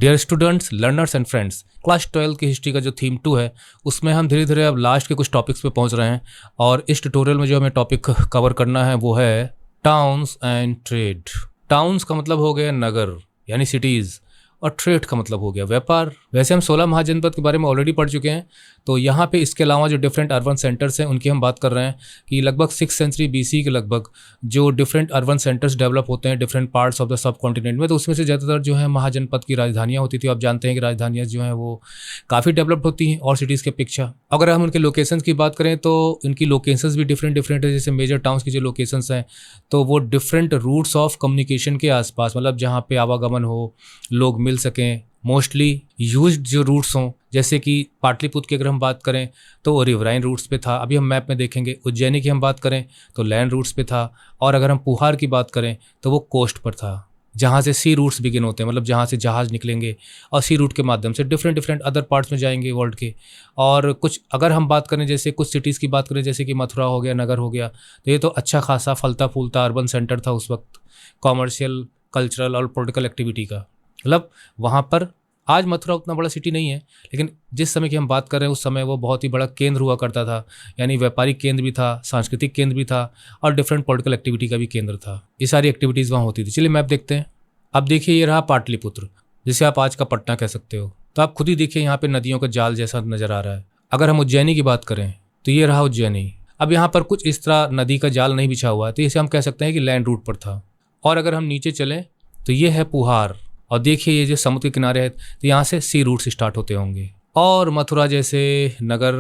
Dear students, learners and friends, class 12 की history का जो थीम 2 है उसमें हम धीरे धीरे अब लास्ट के कुछ टॉपिक्स पे पहुंच रहे हैं। और इस ट्यूटोरियल में जो हमें टॉपिक कवर करना है वो है टाउन्स एंड ट्रेड। टाउन्स का मतलब हो गया नगर यानी सिटीज़, और ट्रेड का मतलब हो गया व्यापार। वैसे हम 16 महाजनपद के बारे में ऑलरेडी पढ़ चुके हैं, तो यहाँ पे इसके अलावा जो डिफरेंट अर्बन सेंटर्स हैं उनकी हम बात कर रहे हैं कि लगभग 6th सेंचुरी BC के लगभग जो डिफरेंट अर्बन सेंटर्स डेवलप होते हैं different parts of the sub continent में, तो उसमें से ज़्यादातर जो है महाजनपद की राजधानियाँ होती थी। आप जानते हैं कि राजधानियाँ जो हैं वो काफ़ी डेवलप्ड होती हैं और सिटीज़ के अपेक्षा। अगर हम उनके लोकेशंस की बात करें तो इनकी लोकेशंस भी डिफरेंट है। जैसे मेजर टाउन्स की जो लोकेशंस हैं तो वो डिफरेंट रूट्स ऑफ कम्युनिकेशन के आसपास, मतलब जहाँ पे आवागमन हो, लोग मिल सकें, मोस्टली यूज्ड जो रूट्स हों। जैसे कि पाटलिपुत्र की अगर हम बात करें तो वो रिवराइन रूट्स पे था, अभी हम मैप में देखेंगे। उज्जैनी की हम बात करें तो लैंड रूट्स पे था, और अगर हम पुहार की बात करें तो वो कोस्ट पर था, जहाँ से सी रूट्स बिगिन होते हैं, मतलब जहाँ से जहाज़ निकलेंगे और सी रूट के माध्यम से डिफरेंट अदर पार्ट्स में जाएंगे वर्ल्ड के। और कुछ अगर हम बात करें, जैसे कुछ सिटीज़ की बात करें, जैसे कि मथुरा हो गया, नगर हो गया, तो ये तो अच्छा खासा फलता फूलता अर्बन सेंटर था उस वक्त, कॉमर्शियल, कल्चरल और पॉलिटिकल एक्टिविटी का। मतलब वहाँ पर आज मथुरा उतना बड़ा सिटी नहीं है, लेकिन जिस समय की हम बात कर रहे हैं उस समय वो बहुत ही बड़ा केंद्र हुआ करता था, यानी व्यापारिक केंद्र भी था, सांस्कृतिक केंद्र भी था और डिफरेंट पॉलिटिकल एक्टिविटी का भी केंद्र था। ये सारी एक्टिविटीज़ वहाँ होती थी। चलिए मैप देखते हैं। अब देखिए, ये रहा पाटलिपुत्र, जिसे आप आज का पटना कह सकते हो। तो आप खुद ही देखिए, यहाँ पे नदियों का जाल जैसा नज़र आ रहा है। अगर हम उज्जैनी की बात करें तो ये रहा उज्जैनी। अब यहाँ पर कुछ इस तरह नदी का जाल नहीं बिछा हुआ है, तो इसे हम कह सकते हैं कि लैंड रूट पर था। और अगर हम नीचे चलें तो ये है पुहार, और देखिए ये जो समुद्र के किनारे है तो यहाँ से सी रूट्स स्टार्ट होते होंगे। और मथुरा जैसे नगर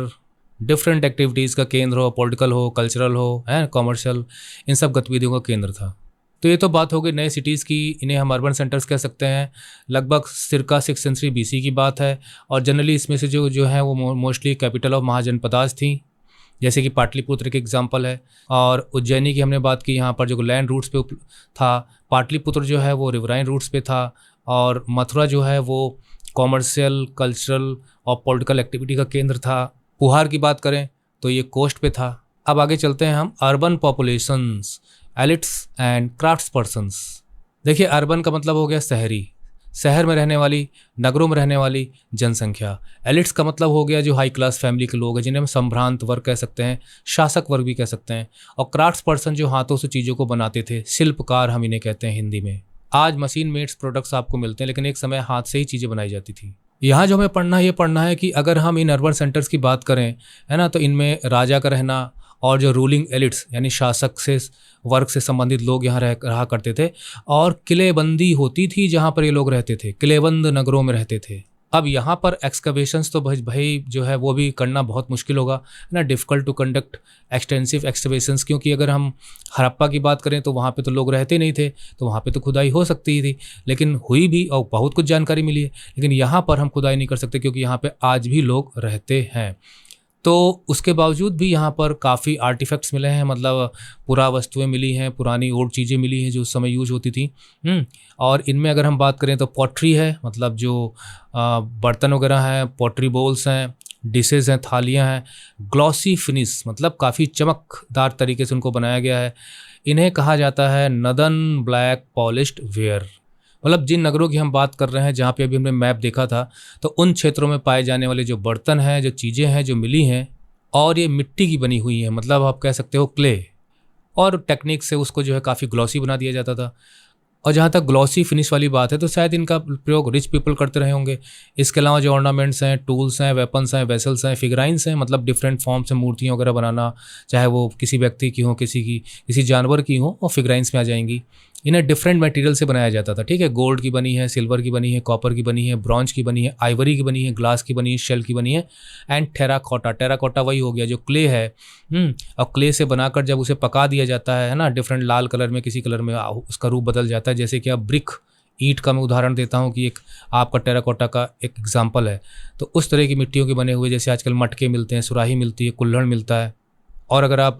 डिफरेंट एक्टिविटीज़ का केंद्र हो, पॉलिटिकल हो, कल्चरल हो, है कॉमर्शियल, इन सब गतिविधियों का केंद्र था। तो ये तो बात हो गई नए सिटीज़ की, इन्हें हम अर्बन सेंटर्स कह सकते हैं। लगभग circa 6th सेंचुरी BC की बात है, और जनरली इसमें से जो है वो मोस्टली कैपिटल ऑफ महाजनपदास थी, जैसे कि पाटलिपुत्र एक एग्जांपल है। और उज्जैनी की हमने बात की, यहाँ पर जो लैंड रूट्स पे था। पाटलिपुत्र जो है वो रिवराइन रूट्स पे था, और मथुरा जो है वो कॉमर्शियल, कल्चरल और पॉलिटिकल एक्टिविटी का केंद्र था। पुहार की बात करें तो ये कोस्ट पे था। अब आगे चलते हैं हम urban populations, elites and crafts persons. देखिए, अर्बन का मतलब हो गया शहरी, शहर में रहने वाली, नगरों में रहने वाली जनसंख्या। एलिट्स का मतलब हो गया जो हाई क्लास फैमिली के लोग हैं, जिन्हें हम संभ्रांत वर्ग कह सकते हैं, शासक वर्ग भी कह सकते हैं। और क्राफ्ट्स पर्सन जो हाथों से चीज़ों को बनाते थे, शिल्पकार हम इन्हें कहते हैं हिंदी में। आज मशीन मेड्स प्रोडक्ट्स आपको मिलते हैं, लेकिन एक समय हाथ से ही चीज़ें बनाई जाती थी। यहाँ जो हमें पढ़ना है कि अगर हम इन अर्बन सेंटर्स की बात करें, है ना, तो इनमें राजा का रहना और जो रूलिंग एलिट्स यानी शासक से वर्ग से संबंधित लोग यहाँ रहा करते थे, और किलेबंदी होती थी जहाँ पर ये लोग रहते थे, किलेबंद नगरों में रहते थे। अब यहाँ पर एक्सकवेशंस तो भाई जो है वो भी करना बहुत मुश्किल होगा, है ना, difficult to conduct extensive excavations, क्योंकि अगर हम हड़प्पा की बात करें तो वहाँ पे तो लोग रहते नहीं थे, तो वहाँ पे तो खुदाई हो सकती ही थी, लेकिन हुई भी और बहुत कुछ जानकारी मिली है। लेकिन यहाँ पर हम खुदाई नहीं कर सकते क्योंकि यहाँ पे आज भी लोग रहते हैं। तो उसके बावजूद भी यहाँ पर काफ़ी आर्टिफैक्ट्स मिले हैं, मतलब पुरा वस्तुएं मिली हैं, पुरानी ओल्ड चीज़ें मिली हैं जो उस समय यूज होती थी। और इनमें अगर हम बात करें तो पॉटरी है, मतलब जो बर्तन वगैरह हैं, पॉटरी बोल्स हैं, डिशेज हैं, थालियाँ हैं। ग्लॉसी फिनिश, मतलब काफ़ी चमकदार तरीके से उनको बनाया गया है। इन्हें कहा जाता है नदन ब्लैक पॉलिश्ड वेयर। मतलब जिन नगरों की हम बात कर रहे हैं, जहाँ पे अभी हमने मैप देखा था, तो उन क्षेत्रों में पाए जाने वाले जो बर्तन हैं, जो चीज़ें हैं जो मिली हैं, और ये मिट्टी की बनी हुई हैं, मतलब आप कह सकते हो क्ले, और टेक्निक से उसको जो है काफ़ी ग्लॉसी बना दिया जाता था। और जहाँ तक ग्लॉसी फिनिश वाली बात है तो शायद इनका प्रयोग रिच पीपल करते रहे होंगे। इसके अलावा जो ऑर्नामेंट्स हैं, टूल्स हैं, वेपन्स हैं, वेसल्स हैं, फिगराइंस हैं, मतलब डिफरेंट फॉर्म से मूर्तियाँ वगैरह बनाना, चाहे वो किसी व्यक्ति की हो, किसी जानवर की हो, और फिगराइंस में आ जाएंगी। इन्हें डिफरेंट मटेरियल से बनाया जाता था, ठीक है। गोल्ड की बनी है, सिल्वर की बनी है, कॉपर की बनी है, ब्रॉन्ज की बनी है, आइवरी की बनी है, ग्लास की बनी है, शेल की बनी है, एंड टेराकोटा वही हो गया जो क्ले है। और क्ले से बनाकर जब उसे पका दिया जाता है ना, डिफरेंट लाल कलर में, किसी कलर में उसका रूप बदल जाता है। जैसे कि अब ब्रिक, ईंट का मैं उदाहरण देता हूँ कि एक आपका टेराकोटा का एक एग्जाम्पल है। तो उस तरह की मिट्टियों के बने हुए, जैसे आजकल मटके मिलते हैं, सुराही मिलती है, कुल्हड़ मिलता है। और अगर आप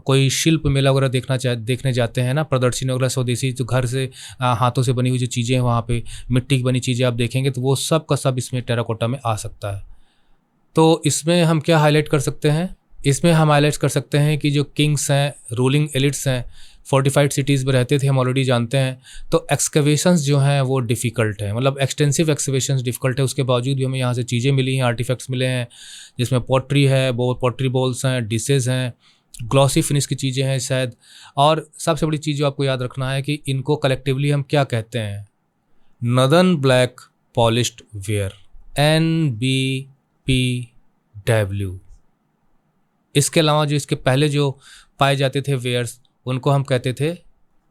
कोई शिल्प मेला वगैरह देखने जाते हैं ना, प्रदर्शनी वगैरह स्वदेशी, तो घर से हाथों से बनी हुई जो चीज़ें हैं वहाँ पे मिट्टी की बनी चीज़ें आप देखेंगे, तो वो सब का सब इसमें टेराकोटा में आ सकता है। तो इसमें हम क्या हाईलाइट कर सकते हैं? इसमें हम हाईलाइट कर सकते हैं कि जो किंग्स हैं, रूलिंग एलिट्स हैं, फोर्टिफाइड सिटीज़ में रहते थे, हम ऑलरेडी जानते हैं। तो एक्सकवेशंस जो हैं वो डिफ़िकल्ट है, मतलब एक्सटेंसिव एक्सकवेशंस डिफ़िकल्ट है। उसके बावजूद भी हमें यहाँ से चीज़ें मिली हैं, आर्टिफैक्ट्स मिले हैं, जिसमें पॉटरी है, पॉटरी बॉल्स हैं, डिशेज़ हैं, ग्लॉसी फिनिश की चीज़ें हैं शायद। और सबसे बड़ी चीज़ जो आपको याद रखना है कि इनको कलेक्टिवली हम क्या कहते हैं, northern black polished where, NBPW। इसके अलावा जो इसके पहले जो पाए जाते थे वेयर्स, उनको हम कहते थे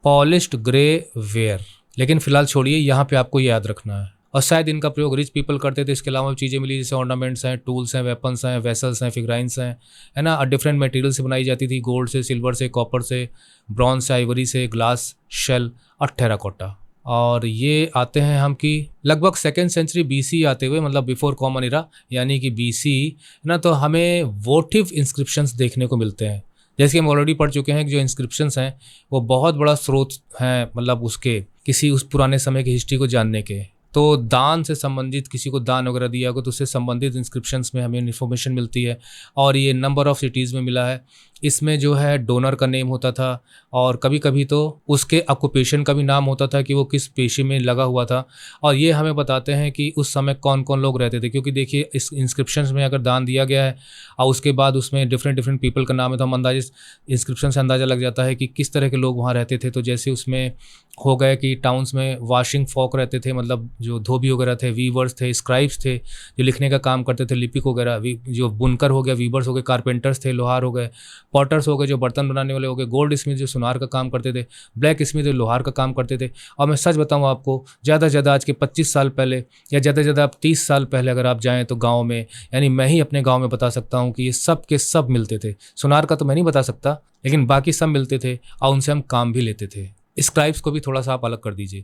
पॉलिश्ड ग्रे वेयर। लेकिन फिलहाल छोड़िए, यहाँ पे आपको ये याद रखना है। और शायद इनका प्रयोग रिच पीपल करते थे। इसके अलावा चीज़ें मिली जैसे ऑर्नामेंट्स हैं, टूल्स हैं, वेपन्स हैं, वेसल्स हैं, फिगराइंस हैं, है ना। और डिफरेंट मटेरियल से बनाई जाती थी, गोल्ड से, सिल्वर से, कॉपर से, ब्रॉन्ज से, आइवरी से, ग्लास, शेल और टेराकोटा। और ये आते हैं हम कि लगभग 2nd सेंचुरी BC आते हुए, मतलब बिफोर कॉमन इरा, यानी कि BC, है ना। तो हमें वोटिव इंस्क्रिप्शंस देखने को मिलते हैं। जैसे कि हम ऑलरेडी पढ़ चुके हैं कि जो इंस्क्रिप्शंस हैं वो बहुत बड़ा स्रोत हैं, मतलब उसके किसी उस पुराने समय की हिस्ट्री को जानने के। तो दान से संबंधित, किसी को दान वगैरह दिया होगा तो उससे संबंधित इंस्क्रिप्शंस में हमें इन्फॉर्मेशन मिलती है। और ये नंबर ऑफ़ सिटीज़ में मिला है। इसमें जो है डोनर का नेम होता था, और कभी कभी तो उसके ऑक्यूपेशन का भी नाम होता था कि वो किस पेशे में लगा हुआ था। और ये हमें बताते हैं कि उस समय कौन कौन लोग रहते थे, क्योंकि देखिए इस इंस्क्रिप्शंस में अगर दान दिया गया है और उसके बाद उसमें डिफरेंट पीपल का नाम है, तो हम अंदाज़े इंस्क्रिप्शन से अंदाज़ा लग जाता है कि किस तरह के लोग वहाँ रहते थे। तो जैसे उसमें हो गए कि टाउन्स में वॉशिंग फॉक रहते थे, मतलब जो धोबी वगैरह थे, वीवर्स थे, स्क्राइब्स थे जो लिखने का काम करते थे, लिपिक वगैरह, जो बुनकर हो गया, वीवर्स हो गए, कारपेंटर्स थे, लोहार हो गए, पॉटर्स हो गए जो बर्तन बनाने वाले हो गए, गोल्ड स्मिथ जो सुनार का काम करते थे, ब्लैक स्मिथ जो लोहार का काम करते थे। और मैं सच बताऊं आपको, ज़्यादा से ज़्यादा आज के 25 साल पहले या ज़्यादा से ज़्यादा आप 30 साल पहले अगर आप जाएँ तो गाँव में, यानी मैं ही अपने गाँव में बता सकता हूँ कि ये सब के सब मिलते थे। सुनार का तो मैं नहीं बता सकता, लेकिन बाकी सब मिलते थे और उनसे हम काम भी लेते थे। स्क्राइब्स को भी थोड़ा सा आप अलग कर दीजिए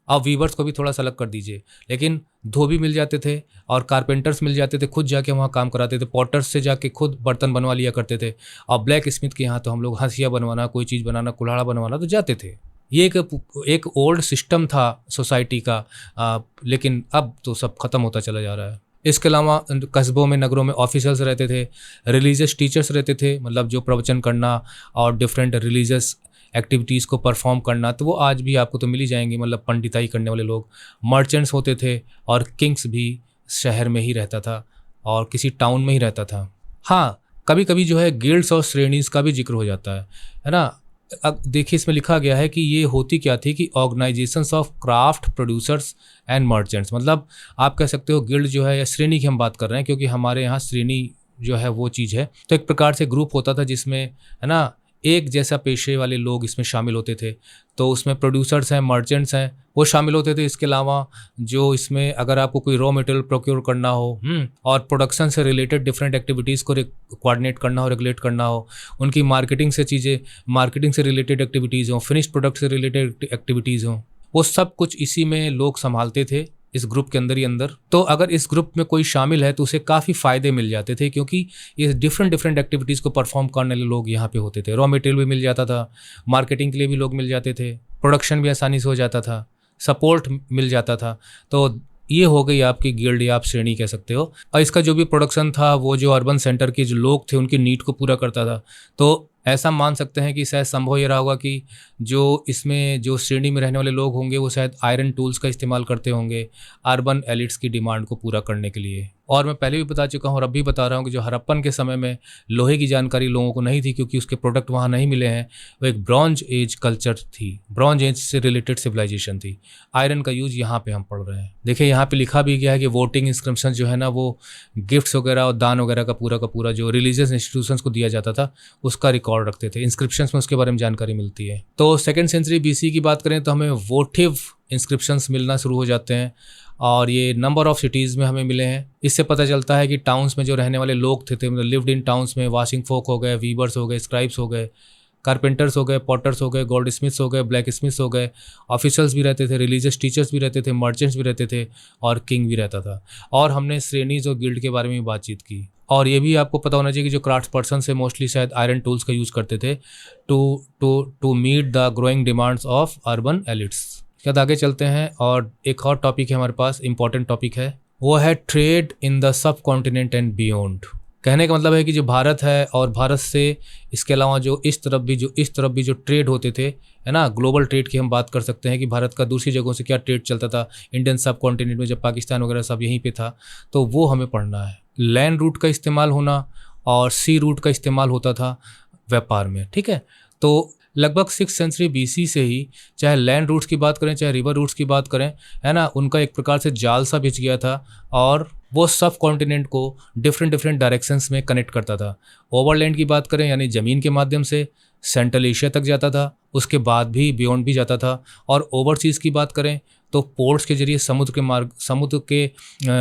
और वीवर्स को भी थोड़ा सा अलग कर दीजिए, लेकिन धोबी मिल जाते थे और कारपेंटर्स मिल जाते थे, खुद जाके वहाँ काम कराते थे, पॉटर्स से जाके खुद बर्तन बनवा लिया करते थे। और ब्लैक स्मिथ के यहाँ तो हम लोग हंसिया बनवाना, कोई चीज़ बनाना, कुल्हाड़ा बनवाना तो जाते थे। ये एक ओल्ड सिस्टम था सोसाइटी का, लेकिन अब तो सब खत्म होता चला जा रहा है। इसके अलावा कस्बों में, नगरों में ऑफिसर्स रहते थे, रिलीजियस टीचर्स रहते थे, मतलब जो प्रवचन करना और डिफरेंट रिलीजियस एक्टिविटीज़ को परफॉर्म करना, तो वो आज भी आपको तो मिल ही जाएंगे, मतलब पंडिताई करने वाले लोग। मर्चेंट्स होते थे और किंग्स भी शहर में ही रहता था और किसी टाउन में ही रहता था। हाँ, कभी कभी जो है गिल्ड्स और श्रेणीज़ का भी जिक्र हो जाता है ना। अब देखिए इसमें लिखा गया है कि ये होती क्या थी कि organisations of craft producers and merchants, मतलब आप कह सकते हो गिल्ड जो है या श्रेणी की हम बात कर रहे हैं, क्योंकि हमारे यहाँ श्रेणी जो है वो चीज़ है। तो एक प्रकार से ग्रुप होता था जिसमें, है ना, एक जैसा पेशे वाले लोग इसमें शामिल होते थे। तो उसमें प्रोड्यूसर्स हैं, मर्चेंट्स हैं, वो शामिल होते थे। इसके अलावा जो इसमें अगर आपको कोई रॉ मटेरियल प्रोक्योर करना हो और प्रोडक्शन से रिलेटेड डिफरेंट एक्टिविटीज़ को कोऑर्डिनेट करना हो, रेगुलेट करना हो, उनकी मार्केटिंग से चीज़ें, मार्केटिंग से रिलेटेड एक्टिविटीज़ हों, फिनिश्ड प्रोडक्ट से रिलेटेड एक्टिविटीज़ हों, वो सब कुछ इसी में लोग संभालते थे, इस ग्रुप के अंदर ही अंदर। तो अगर इस ग्रुप में कोई शामिल है तो उसे काफ़ी फ़ायदे मिल जाते थे, क्योंकि ये डिफरेंट एक्टिविटीज़ को परफॉर्म करने वाले लोग यहाँ पे होते थे। रॉ मटेरियल भी मिल जाता था, मार्केटिंग के लिए भी लोग मिल जाते थे, प्रोडक्शन भी आसानी से हो जाता था, सपोर्ट मिल जाता था। तो ये हो गई आपकी गिल्ड या आप श्रेणी कह सकते हो। और इसका जो भी प्रोडक्शन था वो जो अर्बन सेंटर के जो लोग थे उनकी नीड को पूरा करता था। तो ऐसा मान सकते हैं कि शायद संभव ये रहा होगा कि जो इसमें जो श्रेणी में रहने वाले लोग होंगे वो शायद आयरन टूल्स का इस्तेमाल करते होंगे अर्बन एलिट्स की डिमांड को पूरा करने के लिए। और मैं पहले भी बता चुका हूँ और अब भी बता रहा हूँ कि जो हड़प्पन के समय में लोहे की जानकारी लोगों को नहीं थी, क्योंकि उसके प्रोडक्ट वहाँ नहीं मिले हैं। वो एक ब्रॉन्ज एज कल्चर थी, ब्रॉन्ज एज से रिलेटेड सिविलाइजेशन थी। आयरन का यूज यहाँ पे हम पढ़ रहे हैं। देखिए यहाँ पे लिखा भी गया है कि वोटिंग इंस्क्रिप्शन जो है ना, वो गिफ्ट्स वगैरह और दान वगैरह का पूरा जो रिलीजियस इंस्टीट्यूशंस को दिया जाता था उसका रिकॉर्ड रखते थे। इंस्क्रिप्शंस में उसके बारे में जानकारी मिलती है। तो 2nd सेंचुरी BC की बात करें तो हमें वोटिव इंस्क्रिप्शंस मिलना शुरू हो जाते हैं और ये नंबर ऑफ़ सिटीज़ में हमें मिले हैं। इससे पता चलता है कि टाउन्स में जो रहने वाले लोग थे मतलब लिव्ड इन टाउन्स में वॉशिंग फोक हो गए, वीवर्स हो गए, स्क्राइब्स हो गए, कारपेंटर्स हो गए, पॉटर्स हो गए, गोल्ड स्मिथ्स हो गए, ब्लैक स्मिथ्स हो गए, ऑफिसर्स भी रहते थे, रिलीजियस टीचर्स भी रहते थे, मर्चेंट्स भी रहते थे और किंग भी रहता था। और हमने श्रेणीज और गिल्ड के बारे में बातचीत की। और ये भी आपको पता होना चाहिए कि जो क्राफ्ट पर्सन से मोस्टली शायद आयरन टूल्स का यूज़ करते थे to meet the growing demands of urban elites. क्या आगे चलते हैं और एक और टॉपिक है हमारे पास, इंपॉर्टेंट टॉपिक है, वो है trade in the sub continent and beyond. कहने का मतलब है कि जो भारत है और भारत से इसके अलावा जो इस तरफ भी जो ट्रेड होते थे, है ना, ग्लोबल ट्रेड की हम बात कर सकते हैं कि भारत का दूसरी जगहों से क्या ट्रेड चलता था इंडियन सब कॉन्टिनेंट में, जब पाकिस्तान वगैरह सब यहीं पे था, तो वो हमें पढ़ना है। लैंड रूट का इस्तेमाल होना और सी रूट का इस्तेमाल होता था व्यापार में, ठीक है। तो लगभग 6th सेंचुरी BC से ही चाहे लैंड रूट्स की बात करें चाहे रिवर रूट्स की बात करें, है ना, उनका एक प्रकार से जाल सा बिछ गया था और वो सब कॉन्टिनेंट को डिफरेंट डायरेक्शंस में कनेक्ट करता था। ओवरलैंड की बात करें यानी ज़मीन के माध्यम से सेंट्रल एशिया तक जाता था, उसके बाद भी बियॉन्ड भी जाता था। और ओवरसीज़ की बात करें तो पोर्ट्स के जरिए समुद्र के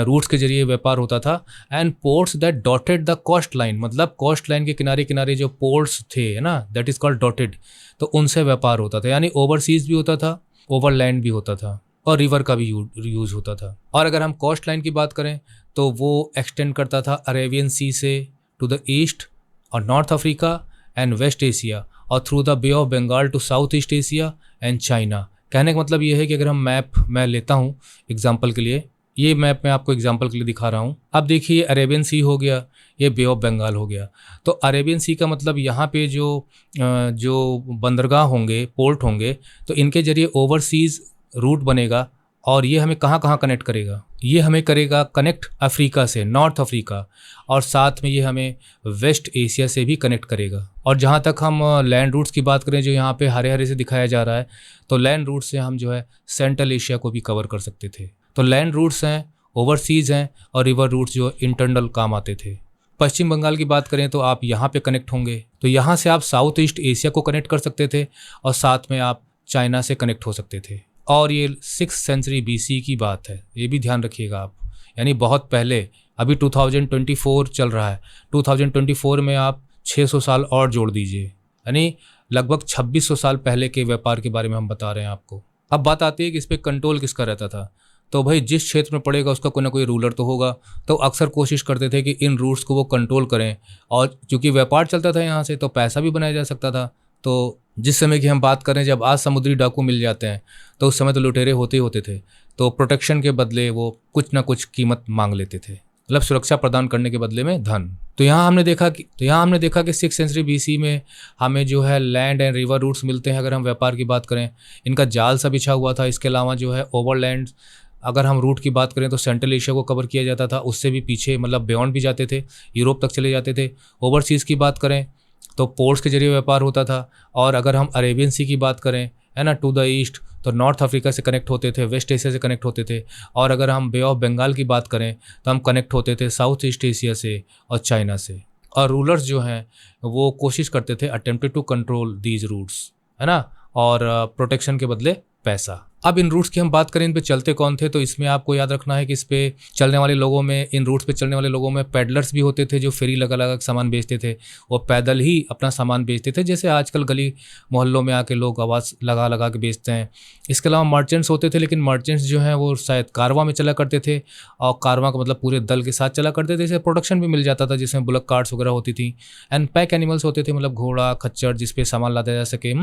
रूट्स के जरिए व्यापार होता था। And ports that dotted the coastline, मतलब कोस्ट लाइन के किनारे किनारे जो पोर्ट्स थे, है ना, दैट इज़ कॉल्ड डॉटेड, तो उनसे व्यापार होता था। यानी ओवरसीज़ भी होता था, ओवरलैंड भी होता था और रिवर का भी यूज़ होता था। और अगर हम कोस्ट लाइन की बात करें तो वो एक्सटेंड करता था अरेबियन सी से टू द ईस्ट और North Africa and West Asia और through the Bay of Bengal to South East Asia and China. कहने का मतलब ये है कि अगर हम मैप मैं लेता हूँ एग्जाम्पल के लिए, ये मैप मैं आपको एग्जाम्पल के लिए दिखा रहा हूँ। अब देखिए अरेबियन सी हो गया, ये बे ऑफ बंगाल हो गया। तो अरेबियन सी का मतलब यहाँ पे जो बंदरगाह होंगे, पोर्ट होंगे, तो इनके जरिए ओवरसीज़ रूट बनेगा और ये हमें कहाँ कहाँ कनेक्ट करेगा, ये हमें करेगा कनेक्ट अफ्रीका से, नॉर्थ अफ्रीका, और साथ में ये हमें वेस्ट एशिया से भी कनेक्ट करेगा। और जहाँ तक हम लैंड रूट्स की बात करें जो यहाँ पे हरे हरे से दिखाया जा रहा है, तो लैंड रूट से हम जो है सेंट्रल एशिया को भी कवर कर सकते थे। तो लैंड रूट्स हैं, ओवरसीज़ हैं और रिवर रूट्स जो इंटरनल काम आते थे। पश्चिम बंगाल की बात करें तो आप यहाँ पे कनेक्ट होंगे, तो यहाँ से आप साउथ ईस्ट एशिया को कनेक्ट कर सकते थे और साथ में आप चाइना से कनेक्ट हो सकते थे। और ये 6th सेंचुरी BC की बात है, ये भी ध्यान रखिएगा आप, यानी बहुत पहले। अभी 2024 चल रहा है, 2024 में आप 600 साल और जोड़ दीजिए, यानी लगभग 2600 साल पहले के व्यापार के बारे में हम बता रहे हैं आपको। अब बात आती है कि इस पर कंट्रोल किसका रहता था। तो भाई जिस क्षेत्र में पड़ेगा उसका कोई ना कोई रूलर तो होगा, तो अक्सर कोशिश करते थे कि इन रूट्स को वो कंट्रोल करें। और चूँकि व्यापार चलता था यहाँ से, तो पैसा भी बनाया जा सकता था। तो जिस समय की हम बात करें, जब आज समुद्री डाकू मिल जाते हैं, तो उस समय तो लुटेरे होते ही होते थे, तो प्रोटेक्शन के बदले वो कुछ ना कुछ कीमत मांग लेते थे, मतलब सुरक्षा प्रदान करने के बदले में धन। तो यहाँ हमने देखा कि 6th सेंचुरी BC में हमें जो है लैंड एंड रिवर रूट्स मिलते हैं। अगर हम व्यापार की बात करें, इनका जाल सा बिछा हुआ था। इसके अलावा जो है ओवरलैंड, अगर हम रूट की बात करें तो सेंट्रल एशिया को कवर किया जाता था, उससे भी पीछे मतलब बियॉन्ड भी जाते थे, यूरोप तक चले जाते थे। ओवरसीज़ की बात करें तो पोर्ट्स के जरिए व्यापार होता था। और अगर हम अरेबियन सी की बात करें, है ना, टू द ईस्ट, तो नॉर्थ अफ्रीका से कनेक्ट होते थे, वेस्ट एशिया से कनेक्ट होते थे। और अगर हम बे ऑफ बंगाल की बात करें तो हम कनेक्ट होते थे साउथ ईस्ट एशिया से और चाइना से। और रूलर्स जो हैं वो कोशिश करते थे attempted to control these routes, है ना, और प्रोटेक्शन के बदले पैसा। अब इन रूट्स की हम बात करें, इन पे चलते कौन थे, तो इसमें आपको याद रखना है कि इस पे चलने वाले लोगों में, इन रूट्स पे चलने वाले लोगों में पैडलर्स भी होते थे जो फेरी लगा लगा के सामान बेचते थे। वो पैदल ही अपना सामान बेचते थे, जैसे आजकल गली मोहल्लों में आके लोग आवाज़ लगा लगा के बेचते हैं। इसके अलावा मर्चेंट्स होते थे, लेकिन मर्चेंट्स जो हैं वो शायद कारवां में चला करते थे, और कारवां का मतलब पूरे दल के साथ चला करते थे। इसे प्रोडक्शन भी मिल जाता था जिसमें बुलक कार्ट्स वगैरह होती थी। एंड पैक एनिमल्स होते थे, मतलब घोड़ा, खच्चर, जिसपे सामान लादा जा सके।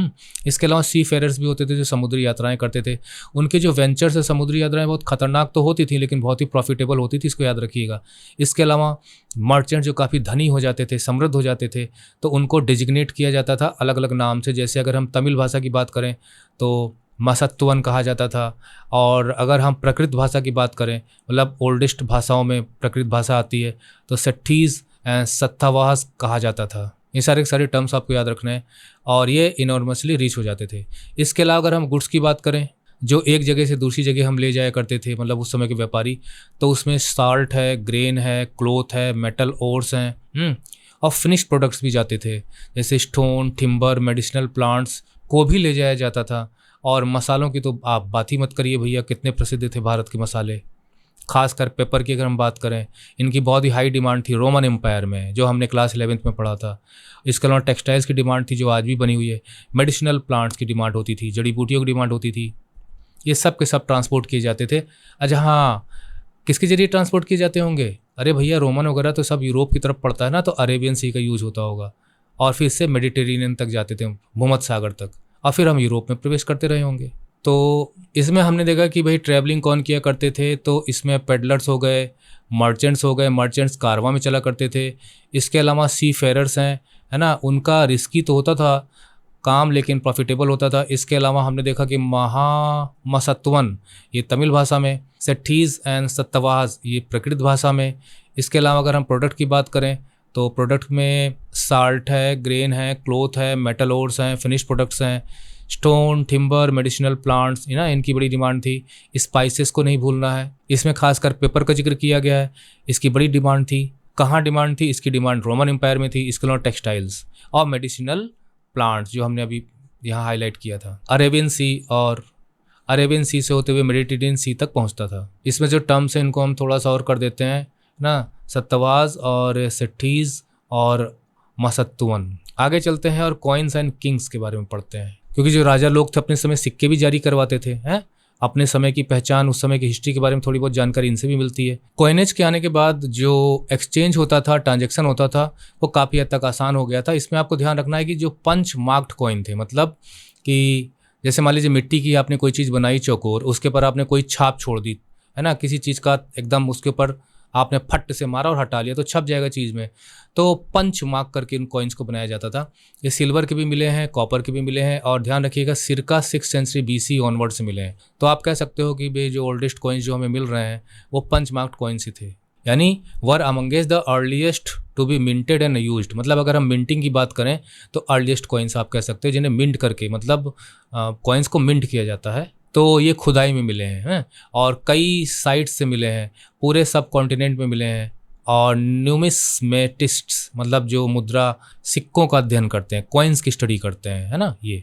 इसके अलावा सी फेरर्स भी होते थे जो समुद्री यात्राएं करते थे। उनके जो वेंचर से समुद्री यात्राएं बहुत खतरनाक तो होती थी, लेकिन बहुत ही प्रॉफिटेबल होती थी, इसको याद रखिएगा। इसके अलावा मर्चेंट जो काफ़ी धनी हो जाते थे, समृद्ध हो जाते थे, तो उनको डिजिग्नेट किया जाता था अलग अलग नाम से। जैसे अगर हम तमिल भाषा की बात करें तो मसत्वन कहा जाता था, और अगर हम प्राकृत भाषा की बात करें, मतलब ओल्डेस्ट भाषाओं में प्राकृत भाषा आती है, तो सट्ठीज एंड सत्तावाहस कहा जाता था। ये सारे टर्म्स आपको याद रखने हैं, और ये इनॉर्मसली रीच हो जाते थे। इसके अलावा अगर हम गुड्स की बात करें, जो एक जगह से दूसरी जगह हम ले जाया करते थे, मतलब उस समय के व्यापारी, तो उसमें साल्ट है, ग्रेन है, क्लोथ है, मेटल ओर्स हैं, और फिनिश्ड प्रोडक्ट्स भी जाते थे, जैसे स्टोन, टिम्बर, मेडिसिनल प्लांट्स को भी ले जाया जाता था। और मसालों की तो आप बात ही मत करिए भैया, कितने प्रसिद्ध थे भारत के मसाले। खासकर पेपर की अगर हम बात करें, इनकी बहुत ही हाई डिमांड थी रोमन एम्पायर में, जो हमने क्लास 11th में पढ़ा था। इसके अलावा टेक्सटाइल्स की डिमांड थी, जो आज भी बनी हुई है। मेडिसिनल प्लांट्स की डिमांड होती थी, जड़ी बूटियों की डिमांड होती थी। ये सब के सब ट्रांसपोर्ट किए जाते थे। अच्छा हाँ, किसके जरिए ट्रांसपोर्ट किए जाते होंगे? अरे भैया, रोमन वगैरह तो सब यूरोप की तरफ पड़ता है ना, तो अरेबियन सी का यूज़ होता होगा, और फिर इससे मेडिटेरेनियन तक जाते थे, भूमध्य सागर तक, और फिर हम यूरोप में प्रवेश करते रहे होंगे। तो इसमें हमने देखा कि भाई ट्रैवलिंग कौन किया करते थे, तो इसमें पेडलर्स हो गए, मर्चेंट्स हो गए, मर्चेंट्स कारवां में चला करते थे। इसके अलावा सी फेरर्स हैं, है ना, उनका रिस्की तो होता था काम लेकिन प्रॉफिटेबल होता था। इसके अलावा हमने देखा कि महामसत्वन ये तमिल भाषा में, सेठीज़ एंड सत्तवाज ये प्रकृत भाषा में। इसके अलावा अगर हम प्रोडक्ट की बात करें तो प्रोडक्ट में साल्ट है, ग्रेन है, क्लोथ है, मेटल ओर्स हैं, फिनिश प्रोडक्ट्स हैं, स्टोन, टिम्बर, मेडिसिनल प्लांट्स, है ना, इनकी बड़ी डिमांड थी। स्पाइसेस को नहीं भूलना है, इसमें खासकर पेपर का जिक्र किया गया है, इसकी बड़ी डिमांड थी। कहाँ डिमांड थी? इसकी डिमांड रोमन एम्पायर में थी। इसके अलावा टेक्सटाइल्स और मेडिसिनल प्लांट्स जो हमने अभी यहाँ हाईलाइट किया था। अरेबियन सी से होते हुए मेडिटेरियन सी तक पहुँचता था। इसमें जो टर्म्स हैं इनको हम थोड़ा सा और कर देते हैं ना, सत्तवाज और सेठीज़ और मसत्तुवन। आगे चलते हैं और कॉइन्स एंड किंग्स के बारे में पढ़ते हैं, क्योंकि जो राजा लोग थे अपने समय सिक्के भी जारी करवाते थे, हैं अपने समय की पहचान, उस समय की हिस्ट्री के बारे में थोड़ी बहुत जानकारी इनसे भी मिलती है। कॉइनेज के आने के बाद जो एक्सचेंज होता था, ट्रांजैक्शन होता था, वो काफ़ी हद तक आसान हो गया था। इसमें आपको ध्यान रखना है कि जो पंच मार्क्ड कॉइन थे, मतलब कि जैसे मान लीजिए मिट्टी की आपने कोई चीज़ बनाई चौकोर, उसके ऊपर आपने कोई छाप छोड़ दी, है ना, किसी चीज़ का एकदम उसके ऊपर आपने फट से मारा और हटा लिया तो छप जाएगा चीज़ में, तो पंच मार्क करके उन कॉइन्स को बनाया जाता था। ये सिल्वर के भी मिले हैं, कॉपर के भी मिले हैं, और ध्यान रखिएगा सिरका 6th सेंचुरी BC ऑनवर्ड से मिले हैं। तो आप कह सकते हो कि भाई जो ओल्डेस्ट कॉइन्स जो हमें मिल रहे हैं वो पंच मार्क्ड कॉइन्स ही थे, यानी were amongst the earliest to be minted and used. मतलब अगर हम मिंटिंग की बात करें तो अर्लीस्ट कॉइन्स आप कह सकते हो जिन्हें मिंट करके, मतलब कॉइन्स को मिंट किया जाता है। तो ये खुदाई में मिले हैं और कई साइट्स से मिले हैं, पूरे सब कॉन्टिनेंट में मिले हैं। और न्यूमिस्मेटिस्ट्स मतलब जो मुद्रा सिक्कों का अध्ययन करते हैं, कॉइन्स की स्टडी करते हैं, है ना, ये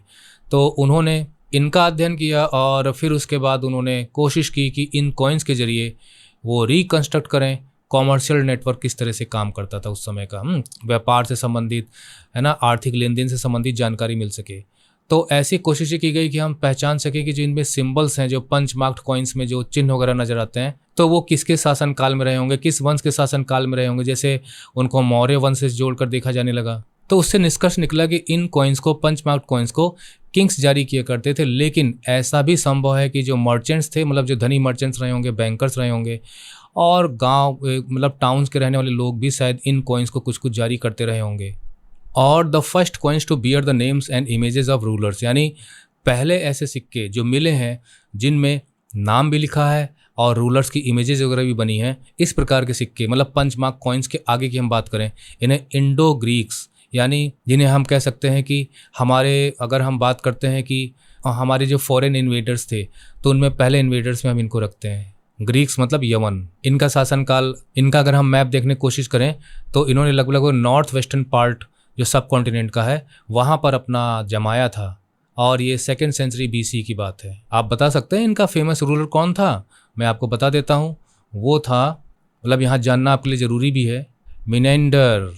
तो उन्होंने इनका अध्ययन किया और फिर उसके बाद उन्होंने कोशिश की कि इन कॉइन्स के ज़रिए वो रिकंस्ट्रक्ट करें कॉमर्शियल नेटवर्क किस तरह से काम करता था उस समय का, व्यापार से संबंधित, है ना, आर्थिक लेन देन से संबंधित जानकारी मिल सके। तो ऐसी कोशिशें की गई कि हम पहचान सकें कि जो इनमें सिंबल्स हैं, जो पंच मार्क्ड कॉइन्स में जो चिन्ह वगैरह नजर आते हैं, तो वो किसके शासन काल में रहे होंगे, किस वंश के शासन काल में रहे होंगे। जैसे उनको मौर्य वंश से जोड़कर देखा जाने लगा, तो उससे निष्कर्ष निकला कि इन कॉइन्स को, पंच मार्क्ड कॉइन्स को किंग्स जारी किया करते थे। लेकिन ऐसा भी संभव है कि जो मर्चेंट्स थे, मतलब जो धनी मर्चेंट्स रहे होंगे, बैंकर्स रहे होंगे, और गाँव मतलब टाउन्स के रहने वाले लोग भी शायद इन कॉइन्स को कुछ कुछ जारी करते रहे होंगे। और the first coins to bear the names and images of rulers, यानी पहले ऐसे सिक्के जो मिले हैं जिनमें नाम भी लिखा है और रूलर्स की इमेजेस वगैरह भी बनी हैं, इस प्रकार के सिक्के, मतलब पंच मार्क कॉइन्स के आगे की हम बात करें, इन्हें इंडो ग्रीक्स, यानी जिन्हें हम कह सकते हैं कि हमारे, अगर हम बात करते हैं कि हमारे जो फॉरेन इन्वेडर्स थे, तो उनमें पहले इन्वेडर्स में हम इनको रखते हैं। ग्रीक्स मतलब यमन, इनका शासनकाल, इनका अगर हम मैप देखने की कोशिश करें तो इन्होंने लगभग नॉर्थ वेस्टर्न पार्ट जो सब कॉन्टिनेंट का है वहाँ पर अपना जमाया था, और ये 2nd सेंचुरी BC की बात है। आप बता सकते हैं इनका फेमस रूलर कौन था? मैं आपको बता देता हूँ, वो था, मतलब यहाँ जानना आपके लिए ज़रूरी भी है, मिनेंडर,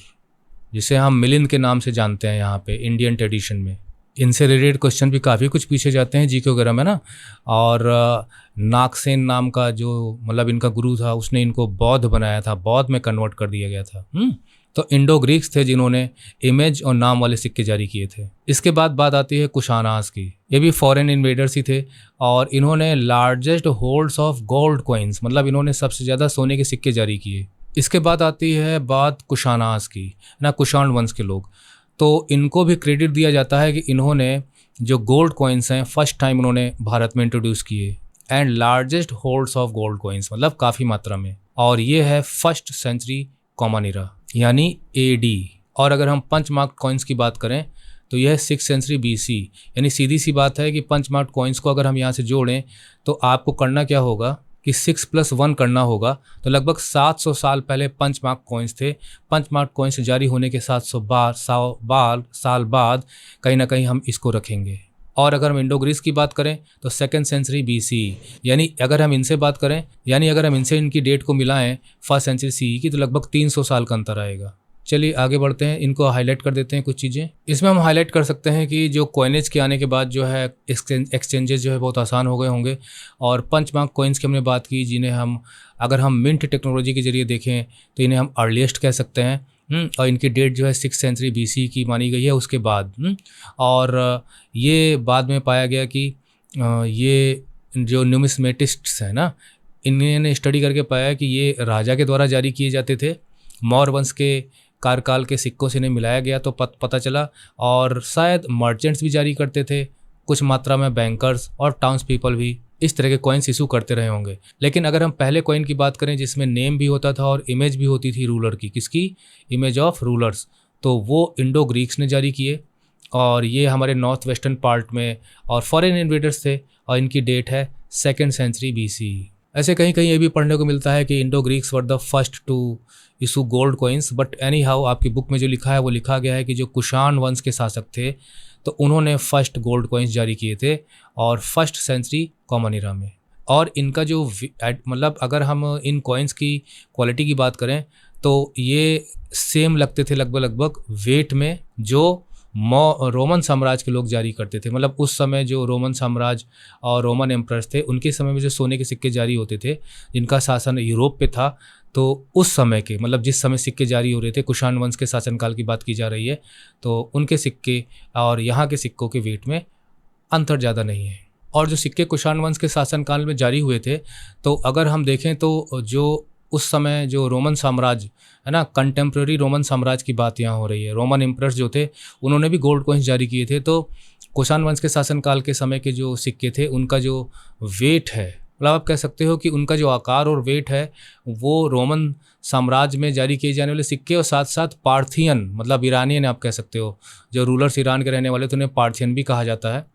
जिसे हम मिलिंद के नाम से जानते हैं यहाँ पे इंडियन ट्रेडिशन में। इनसे रिलेटेड क्वेश्चन भी काफ़ी कुछ पूछे जाते हैं जीके वगैरह में ना। और नागसेन नाम का जो, मतलब इनका गुरु था, उसने इनको बौद्ध बनाया था, बौद्ध में कन्वर्ट कर दिया गया था। तो इंडो ग्रीक्स थे जिन्होंने इमेज और नाम वाले सिक्के जारी किए थे। इसके बाद बात आती है कुशानास की। ये भी फॉरेन इन्वेडर्स ही थे और इन्होंने largest holds of gold coins, मतलब इन्होंने सबसे ज़्यादा सोने के सिक्के जारी किए। इसके बाद आती है बात कुशानास की ना, कुषाण वंश के लोग। तो इनको भी क्रेडिट दिया जाता है कि इन्होंने जो गोल्ड कॉइन्स हैं फर्स्ट टाइम उन्होंने भारत में इंट्रोड्यूस किए, and largest holds of gold coins, मतलब काफ़ी मात्रा में। और ये है 1st सेंचुरी कॉमन इरा यानी AD। और अगर हम पंच मार्क कॉइन्स की बात करें तो यह 6th सेंचुरी BC, यानी सीधी सी बात है कि पंच मार्क कॉइन्स को अगर हम यहाँ से जोड़ें तो आपको करना क्या होगा कि 6 + 1 करना होगा। तो लगभग 700 साल पहले पंच मार्क कॉइन्स थे। पंच मार्क कॉइन्स जारी होने के 700 साल बाद कहीं ना कहीं हम इसको रखेंगे। और अगर हम इंडो ग्रीस की बात करें तो 2nd सेंचुरी BC, यानी अगर हम इनसे बात करें, यानी अगर हम इनसे इनकी डेट को मिलाएं 1st सेंचुरी CE की, तो लगभग 300 साल का अंतर आएगा। चलिए आगे बढ़ते हैं, इनको हाईलाइट कर देते हैं कुछ चीज़ें। इसमें हम हाईलाइट कर सकते हैं कि जो कॉइनेज के आने के बाद जो है एक्सचेंजेस जो है बहुत आसान हो गए होंगे। और पंच मार्क कॉइन्स की हमने बात की, जिन्हें हम, अगर हम मिंट टेक्नोलॉजी के जरिए देखें तो इन्हें हम अर्लीस्ट कह सकते हैं। और इनकी डेट जो है 6th सेंचुरी BC की मानी गई है उसके बाद। और ये बाद में पाया गया कि ये जो न्यूमिस्मेटिस्ट्स हैं ना, इन्होंने स्टडी करके पाया कि ये राजा के द्वारा जारी किए जाते थे। मौर्य वंश के कार्यकाल के सिक्कों से इन्हें मिलाया गया तो पता चला, और शायद मर्चेंट्स भी जारी करते थे, कुछ मात्रा में बैंकर्स और टाउन्स पीपल भी इस तरह के कॉइन्स इशू करते रहे होंगे। लेकिन अगर हम पहले कॉइन की बात करें जिसमें नेम भी होता था और इमेज भी होती थी रूलर की, किसकी? इमेज ऑफ रूलर्स, तो वो इंडो ग्रीक्स ने जारी किए, और ये हमारे नॉर्थ वेस्टर्न पार्ट में और फॉरेन इन्वेडर्स थे, और इनकी डेट है 2nd सेंचुरी BC। ऐसे कहीं कहीं ये भी पढ़ने को मिलता है कि Indo Greeks were the first to issue gold coins, but anyhow आपकी बुक में जो लिखा है वो लिखा गया है कि जो कुषाण वंश के शासक थे तो उन्होंने फर्स्ट गोल्ड कॉइन्स जारी किए थे, और 1st सेंचुरी कॉमन एरा में। और इनका जो मतलब अगर हम इन कॉइन्स की क्वालिटी की बात करें तो ये सेम लगते थे लगभग वेट में जो रोमन साम्राज्य के लोग जारी करते थे। मतलब उस समय जो रोमन साम्राज्य और रोमन एम्परर्स थे उनके समय में जो सोने के सिक्के जारी होते थे जिनका शासन यूरोप पे था, तो उस समय के मतलब जिस समय सिक्के जारी हो रहे थे, कुषाण वंश के शासनकाल की बात की जा रही है, तो उनके सिक्के और यहाँ के सिक्कों के वेट में अंतर ज़्यादा नहीं है। और जो सिक्के कुषाण वंश के शासनकाल में जारी हुए थे, तो अगर हम देखें तो जो उस समय जो रोमन साम्राज्य है ना, कंटेम्प्रेरी रोमन साम्राज्य की बात यहाँ हो रही है, रोमन एम्परर्स जो थे उन्होंने भी गोल्ड कॉइन्स जारी किए थे। तो कुषाण वंश के शासनकाल के समय के जो सिक्के थे उनका जो वेट है, मतलब आप कह सकते हो कि उनका जो आकार और वेट है वो रोमन साम्राज्य में जारी किए जाने वाले सिक्के और साथ साथ पार्थियन मतलब ईरानियन आप कह सकते हो, जो रूलर्स ईरान के रहने वाले तो उन्हें पार्थियन भी कहा जाता है,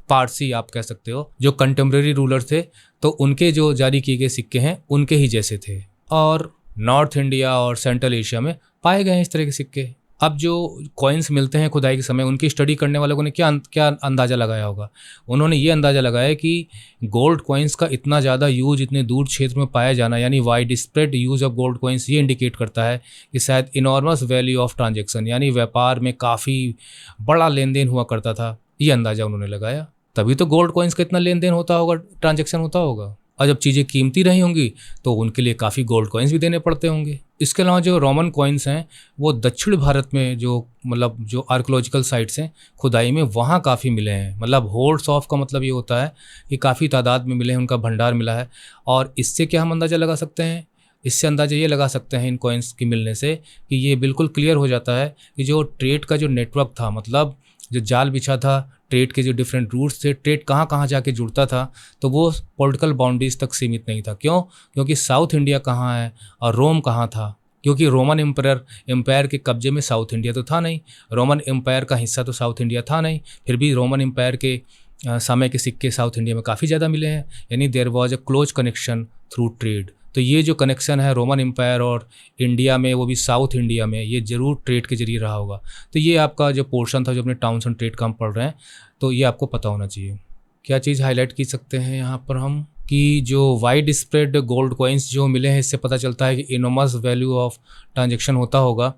पारसी आप कह सकते हो, जो कंटेम्प्रेरी रूलर थे तो उनके जो जारी किए गए सिक्के हैं उनके ही जैसे थे। और नॉर्थ इंडिया और सेंट्रल एशिया में पाए गए हैं इस तरह के सिक्के। अब जो कॉइन्स मिलते हैं खुदाई के समय, उनकी स्टडी करने वालों ने क्या अंदाज़ा लगाया होगा? उन्होंने ये अंदाज़ा लगाया कि गोल्ड कॉइन्स का इतना ज़्यादा यूज इतने दूर क्षेत्र में पाया जाना, यानी wide spread use of gold coins, ये इंडिकेट करता है कि शायद इनॉर्मस वैल्यू ऑफ ट्रांजेक्शन, यानी व्यापार में काफ़ी बड़ा लेन देन हुआ करता था, ये अंदाज़ा उन्होंने लगाया। तभी तो गोल्ड कॉइन्स का इतना लेन देन होता होगा, ट्रांजेक्शन होता होगा। और जब चीज़ें कीमती रही होंगी तो उनके लिए काफ़ी गोल्ड कॉइन्स भी देने पड़ते होंगे। इसके अलावा जो रोमन कॉइन्स हैं वो दक्षिण भारत में जो मतलब जो आर्कोलॉजिकल साइट्स हैं खुदाई में वहाँ काफ़ी मिले हैं। मतलब होल्ड्स ऑफ का मतलब ये होता है कि काफ़ी तादाद में मिले हैं, उनका भंडार मिला है। और इससे क्या हम अंदाज़ा लगा सकते हैं? इससे अंदाज़ा ये लगा सकते हैं इन कॉइन्स के मिलने से कि ये बिल्कुल क्लियर हो जाता है कि जो ट्रेड का जो नेटवर्क था, मतलब जो जाल बिछा था ट्रेड के, जो डिफरेंट रूट्स थे, ट्रेड कहाँ कहाँ जाके जुड़ता था, तो वो पॉलिटिकल बाउंड्रीज तक सीमित नहीं था। क्यों? क्योंकि साउथ इंडिया कहाँ है और रोम कहाँ था, क्योंकि रोमन एम्पायर के कब्जे में साउथ इंडिया तो था नहीं, रोमन एम्पायर का हिस्सा तो साउथ इंडिया था नहीं। फिर भी रोमन एम्पायर के समय के सिक्के साउथ इंडिया में काफ़ी ज़्यादा मिले हैं, यानी there was a close connection through trade. तो ये जो कनेक्शन है रोमन एम्पायर और इंडिया में, वो भी साउथ इंडिया में, ये ज़रूर ट्रेड के जरिए रहा होगा। तो ये आपका जो पोर्शन था जो अपने टाउन्स एंड ट्रेड का हम पढ़ रहे हैं, तो ये आपको पता होना चाहिए। क्या चीज़ हाईलाइट की सकते हैं यहाँ पर हम कि जो वाइड स्प्रेड गोल्ड कॉइन्स जो मिले हैं, इससे पता चलता है कि इनोमस वैल्यू ऑफ ट्रांजेक्शन होता होगा।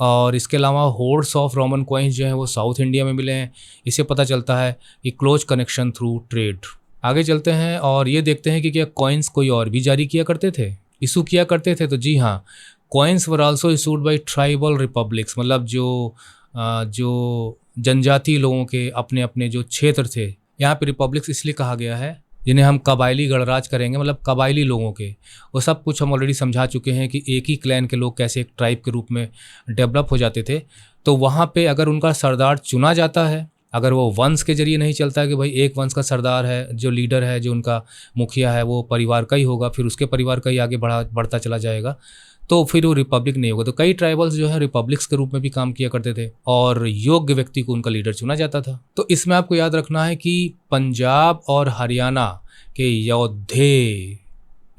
और इसके अलावा होर्ड्स ऑफ रोमन कॉइन्स जो हैं वो साउथ इंडिया में मिले हैं, इससे पता चलता है कि क्लोज कनेक्शन थ्रू ट्रेड। आगे चलते हैं और ये देखते हैं कि क्या कॉइन्स कोई और भी जारी किया करते थे, इशू किया करते थे। तो जी हाँ, coins were also issued by tribal republics, मतलब जो जनजातीय लोगों के अपने अपने जो क्षेत्र थे, यहाँ पे रिपब्लिक्स इसलिए कहा गया है जिन्हें हम कबायली गणराज करेंगे, मतलब कबायली लोगों के, वो सब कुछ हम ऑलरेडी समझा चुके हैं कि एक ही क्लैन के लोग कैसे एक ट्राइब के रूप में डेवलप हो जाते थे। तो वहाँ पे अगर उनका सरदार चुना जाता है, अगर वो वंश के जरिए नहीं चलता कि भाई एक वंश का सरदार है, जो लीडर है, जो उनका मुखिया है, वो परिवार का ही होगा, फिर उसके परिवार का ही आगे बढ़ता चला जाएगा, तो फिर वो रिपब्लिक नहीं होगा। तो कई ट्राइबल्स जो है रिपब्लिक्स के रूप में भी काम किया करते थे और योग्य व्यक्ति को उनका लीडर चुना जाता था। तो इसमें आपको याद रखना है कि पंजाब और हरियाणा के योद्धे,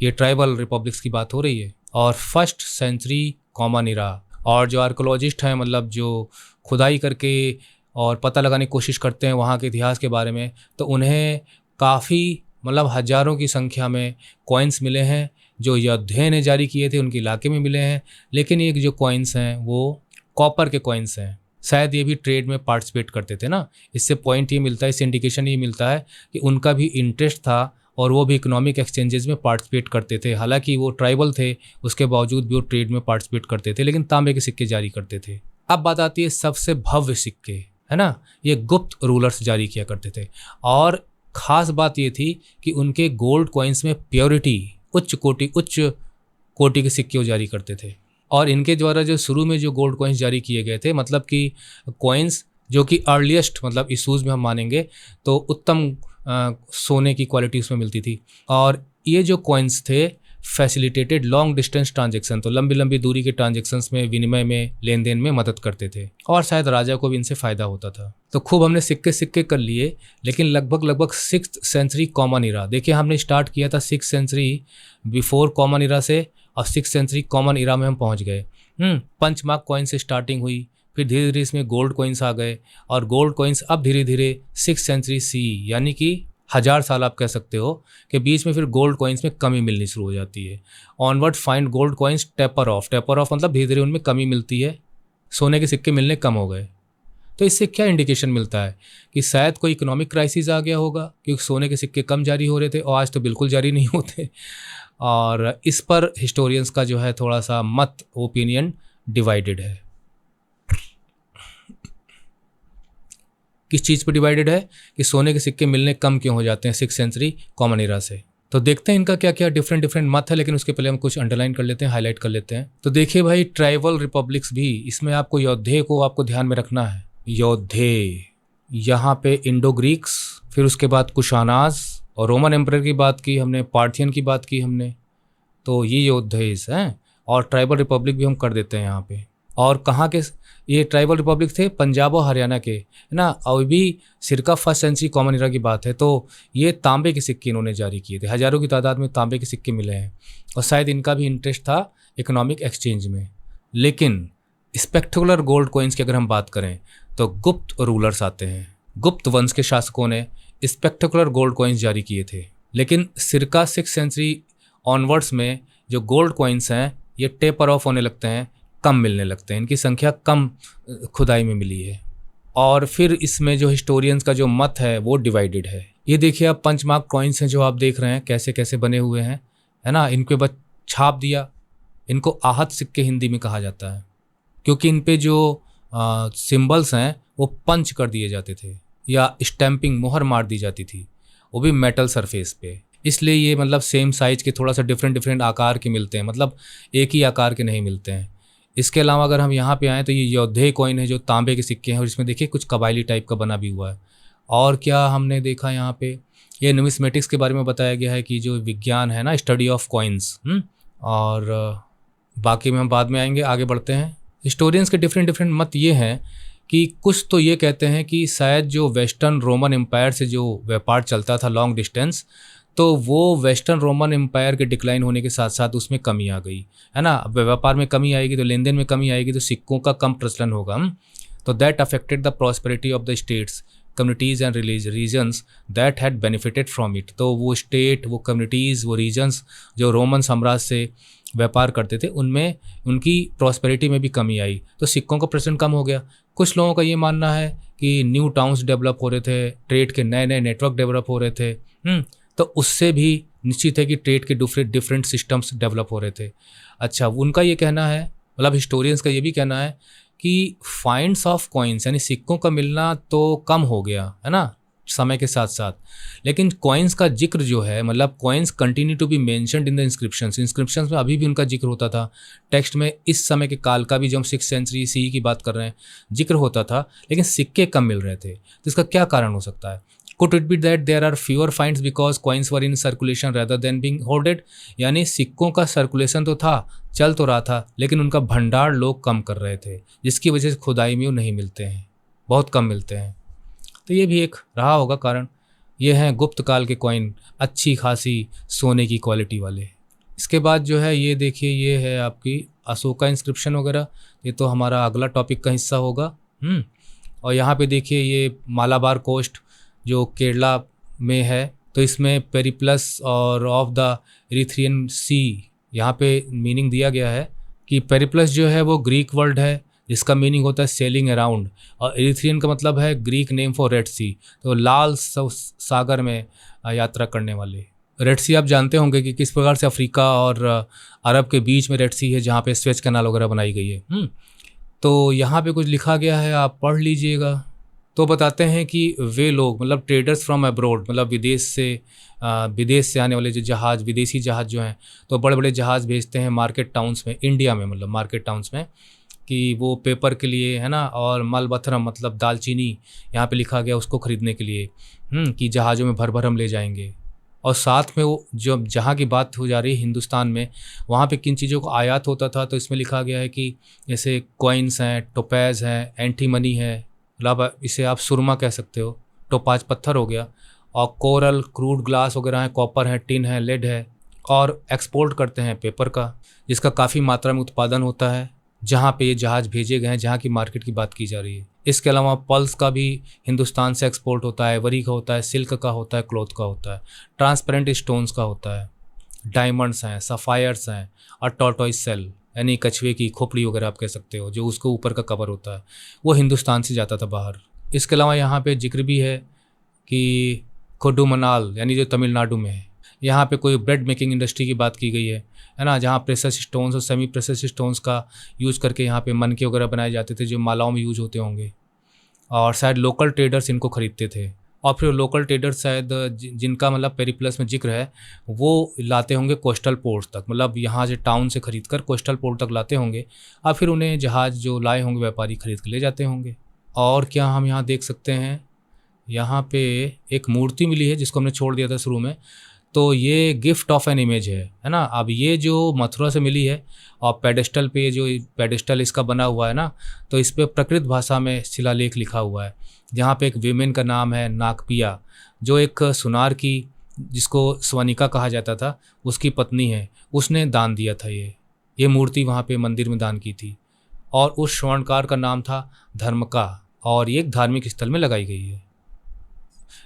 ये ट्राइबल रिपब्लिक्स की बात हो रही है, और 1st सेंचुरी कॉमन एरा। और जो आर्कोलॉजिस्ट हैं, मतलब जो खुदाई करके और पता लगाने की कोशिश करते हैं वहाँ के इतिहास के बारे में, तो उन्हें काफ़ी मतलब हज़ारों की संख्या में कॉइन्स मिले हैं जो योद्धे ने जारी किए थे, उनके इलाके में मिले हैं। लेकिन ये जो कॉइन्स हैं वो कॉपर के कॉइन्स हैं, शायद ये भी ट्रेड में पार्टिसिपेट करते थे ना। इससे पॉइंट ये मिलता है, इससे इंडिकेशन ये मिलता है कि उनका भी इंटरेस्ट था और वो भी इकोनॉमिक एक्सचेंजेस में पार्टिसिपेट करते थे। हालांकि वो ट्राइबल थे, उसके बावजूद भी वो ट्रेड में पार्टिसिपेट करते थे, लेकिन तांबे के सिक्के जारी करते थे। अब बात आती है सबसे भव्य सिक्के, है ना, ये गुप्त रूलर्स जारी किया करते थे। और ख़ास बात ये थी कि उनके गोल्ड कॉइन्स में प्योरिटी, उच्च कोटि के सिक्के वो जारी करते थे। और इनके द्वारा जो शुरू में जो गोल्ड कॉइन्स जारी किए गए थे, मतलब कि कॉइन्स जो कि अर्लीस्ट मतलब इशूज़ में हम मानेंगे तो उत्तम सोने की क्वालिटी उसमें मिलती थी। और ये जो कॉइन्स थे फैसिलिटेटेड लॉन्ग डिस्टेंस ट्रांजैक्शन, तो लंबी लंबी दूरी के ट्रांजैक्शंस में, विनिमय में, लेन देन में मदद करते थे और शायद राजा को भी इनसे फ़ायदा होता था। तो खूब हमने सिक्के कर लिए, लेकिन लगभग 6th सेंचुरी कॉमन इरा, देखिए हमने स्टार्ट किया था 6th सेंचुरी बिफोर कॉमन इरा से और 6th सेंचुरी कॉमन इरा में हम पहुँच गए। पंचमार्क कॉइन से स्टार्टिंग हुई, फिर धीरे धीरे इसमें गोल्ड कॉइन्स आ गए और गोल्ड कॉइन्स अब धीरे धीरे 6th सेंचुरी सी, यानी कि 1000 साल आप कह सकते हो कि बीच में फिर गोल्ड कॉइन्स में कमी मिलनी शुरू हो जाती है। Onward find gold coins taper of मतलब धीरे धीरे उनमें कमी मिलती है, सोने के सिक्के मिलने कम हो गए। तो इससे क्या इंडिकेशन मिलता है कि शायद कोई इकोनॉमिक क्राइसिस आ गया होगा, क्योंकि सोने के सिक्के कम जारी हो रहे थे और आज तो बिल्कुल जारी नहीं होते। और इस पर हिस्टोरियंस का जो है थोड़ा सा मत, ओपिनियन डिवाइडेड है। किस चीज़ पर डिवाइडेड है कि सोने के सिक्के मिलने कम क्यों हो जाते हैं 6th सेंचुरी कॉमन इरा से। तो देखते हैं इनका क्या क्या डिफरेंट मत है, लेकिन उसके पहले हम कुछ अंडरलाइन कर लेते हैं, हाईलाइट कर लेते हैं। तो देखिए भाई, ट्राइबल रिपब्लिक्स भी, इसमें आपको योद्धे को आपको ध्यान में रखना है। योद्धे, यहाँ पे इंडो ग्रीक्स, फिर उसके बाद कुशानाज और रोमन एम्परर की बात की हमने, पार्थियन की बात की हमने, तो ये योद्धे हैं। और ट्राइबल रिपब्लिक भी हम कर देते हैं यहाँ पे। और कहाँ के ये ट्राइबल रिपब्लिक थे? पंजाब और हरियाणा के, है ना। और भी सिरका 1st सेंचुरी कॉमन इरा की बात है, तो ये तांबे के सिक्के इन्होंने जारी किए थे, हज़ारों की तादाद में तांबे के सिक्के मिले हैं और शायद इनका भी इंटरेस्ट था इकोनॉमिक एक्सचेंज में। लेकिन स्पेक्टेकुलर गोल्ड कॉइन्स की अगर हम बात करें तो गुप्त रूलर्स आते हैं, गुप्त वंश के शासकों ने स्पेक्टेकुलर गोल्ड कॉइन्स जारी किए थे। लेकिन सिरका 6th सेंचुरी ऑनवर्ड्स में जो गोल्ड कॉइन्स हैं ये टेपर ऑफ होने लगते हैं, कम मिलने लगते हैं, इनकी संख्या कम खुदाई में मिली है। और फिर इसमें जो हिस्टोरियंस का जो मत है वो डिवाइडेड है। ये देखिए आप पंचमार्क कॉइन्स हैं जो आप देख रहे हैं कैसे कैसे बने हुए हैं, है ना। इनके बाद छाप दिया, इनको आहत सिक्के हिंदी में कहा जाता है, क्योंकि इन पे जो सिंबल्स हैं वो पंच कर दिए जाते थे या स्टैंपिंग, मोहर मार दी जाती थी, वो भी मेटल सरफेस पे। इसलिए ये मतलब सेम साइज के थोड़ा सा डिफरेंट आकार के मिलते हैं, मतलब एक ही आकार के नहीं मिलते हैं। इसके अलावा अगर हम यहाँ पे आएँ तो ये योद्धे कॉइन है जो तांबे के सिक्के हैं और इसमें देखिए कुछ कबायली टाइप का बना भी हुआ है। और क्या हमने देखा यहाँ पे, ये न्यूमिस्मेटिक्स के बारे में बताया गया है कि जो विज्ञान है ना, स्टडी ऑफ कॉइन्स। और बाकी में हम बाद में आएंगे, आगे बढ़ते हैं। हिस्टोरियंस के डिफरेंट मत ये हैं कि कुछ तो ये कहते हैं कि शायद जो वेस्टर्न रोमन एम्पायर से जो व्यापार चलता था लॉन्ग डिस्टेंस, तो वो वेस्टर्न रोमन एम्पायर के डिक्लाइन होने के साथ साथ उसमें कमी आ गई, है ना। व्यापार में कमी आएगी तो लेन देन में कमी आएगी, तो सिक्कों का कम प्रचलन होगा। तो that affected the prosperity of the states, communities and regions that had benefited from it. तो वो स्टेट, वो कम्युनिटीज़, वो रीजन्स जो रोमन साम्राज्य से व्यापार करते थे उनमें उनकी प्रॉस्पेरिटी में भी कमी आई, तो सिक्कों का प्रचलन कम हो गया। कुछ लोगों का ये मानना है कि न्यू टाउन्स डेवलप हो रहे थे, ट्रेड के नए नए नेटवर्क डेवलप हो रहे थे, तो उससे भी निश्चित है कि ट्रेड के डिफरेंट सिस्टम्स डेवलप हो रहे थे। अच्छा, उनका ये कहना है, मतलब हिस्टोरियंस का ये भी कहना है कि फाइंड्स ऑफ कॉइन्स यानी सिक्कों का मिलना तो कम हो गया, है ना, समय के साथ साथ। लेकिन कॉइन्स का जिक्र जो है, मतलब coins continue to be mentioned in the inscriptions में अभी भी उनका जिक्र होता था। टेक्स्ट में इस समय के काल का भी, जो हम 6th सेंचुरी सी की बात कर रहे हैं, जिक्र होता था, लेकिन सिक्के कम मिल रहे थे। तो इसका क्या कारण हो सकता है? Could it be that there are fewer finds because coins were in circulation rather than being hoarded? यानी सिक्कों का सर्कुलेशन तो था, चल तो रहा था, लेकिन उनका भंडार लोग कम कर रहे थे, जिसकी वजह से खुदाई में वो नहीं मिलते हैं, बहुत कम मिलते हैं। तो ये भी एक रहा होगा कारण। ये हैं गुप्त काल के कॉइन, अच्छी खासी सोने की क्वालिटी वाले। इसके बाद जो है ये देखिए, ये है आपकी अशोका इंस्क्रिप्शन वगैरह, ये तो हमारा अगला टॉपिक का हिस्सा होगा। और यहाँ पे देखिए ये मालाबार कोस्ट जो केरला में है, तो इसमें पेरिप्लस और ऑफ द इरीथ्रियन सी, यहाँ पे मीनिंग दिया गया है कि पेरिप्लस जो है वो ग्रीक वर्ड है जिसका मीनिंग होता है सेलिंग अराउंड, और इरीथ्रियन का मतलब है ग्रीक नेम फॉर रेड सी, तो लाल सागर में यात्रा करने वाले। रेड सी आप जानते होंगे कि किस प्रकार से अफ्रीका और अरब के बीच में रेड सी है, जहाँ पे स्वेज कैनाल वगैरह बनाई गई है। तो यहाँ पे कुछ लिखा गया है, आप पढ़ लीजिएगा। तो बताते हैं कि वे लोग मतलब ट्रेडर्स फ्रॉम अब्रॉड, मतलब विदेश से आने वाले जो जहाज़, विदेशी जहाज़ जो हैं, तो बड़े बड़े जहाज़ भेजते हैं मार्केट टाउन्स में, इंडिया में, मतलब मार्केट टाउन्स में, कि वो पेपर के लिए है ना, और मालबथरम मतलब दालचीनी यहाँ पे लिखा गया उसको ख़रीदने के लिए, कि जहाज़ों में भर भर हम ले जाएंगे। और साथ में वो जो जहाँ की बात हो जा रही है हिंदुस्तान में, वहाँ पे किन चीज़ों को आयात होता था, तो इसमें लिखा गया है कि जैसे कॉइन्स हैं, टोपैज़ हैं, एंटीमनी है, मतलब इसे आप सुरमा कह सकते हो, टोपाज पत्थर हो गया, और कोरल, क्रूड ग्लास वगैरह है, कॉपर है, टिन है, लेड है, और एक्सपोर्ट करते हैं पेपर का, जिसका काफ़ी मात्रा में उत्पादन होता है जहाँ पे ये जहाज़ भेजे गए हैं, जहाँ की मार्केट की बात की जा रही है। इसके अलावा पल्स का भी हिंदुस्तान से एक्सपोर्ट होता है, वरी का होता है, सिल्क का होता है, क्लॉथ का होता है, ट्रांसपेरेंट स्टोन्स का होता है, डायमंड्स हैं, सफ़ायर्स हैं, और टॉर्टोइस शेल यानी कछुए की खोपड़ी वगैरह आप कह सकते हो, जो उसको ऊपर का कवर होता है, वो हिंदुस्तान से जाता था बाहर। इसके अलावा यहाँ पे जिक्र भी है कि कोडुमनाल यानी जो तमिलनाडु में है, यहाँ पे कोई ब्रेड मेकिंग इंडस्ट्री की बात की गई है ना, जहाँ प्रेशस स्टोन्स और सेमी प्रेशस स्टोन्स का यूज़ करके यहाँ पे मनके वगैरह बनाए जाते थे, जो मालाओं में यूज होते होंगे, और शायद लोकल ट्रेडर्स इनको ख़रीदते थे, और फिर लोकल ट्रेडर्स शायद जिनका मतलब पेरिप्लस में जिक्र है, वो लाते होंगे कोस्टल पोर्ट तक, मतलब यहाँ से टाउन से ख़रीद कर कोस्टल पोर्ट तक लाते होंगे, और फिर उन्हें जहाज़ जो लाए होंगे व्यापारी ख़रीद के ले जाते होंगे। और क्या हम यहाँ देख सकते हैं, यहाँ पे एक मूर्ति मिली है जिसको हमने छोड़ दिया था शुरू में, तो ये गिफ्ट ऑफ एन इमेज है ना। अब ये जो मथुरा से मिली है, और पेडेस्टल पे जो पेडेस्टल इसका बना हुआ है ना, तो इस पे प्राकृत भाषा में शिलालेख लिखा हुआ है, जहाँ पे एक वीमेन का नाम है नागपिया, जो एक सुनार की, जिसको स्वनिका कहा जाता था, उसकी पत्नी है, उसने दान दिया था ये मूर्ति वहाँ पे मंदिर में दान की थी, और उस स्वर्णकार का नाम था धर्मका, और ये एक धार्मिक स्थल में लगाई गई है।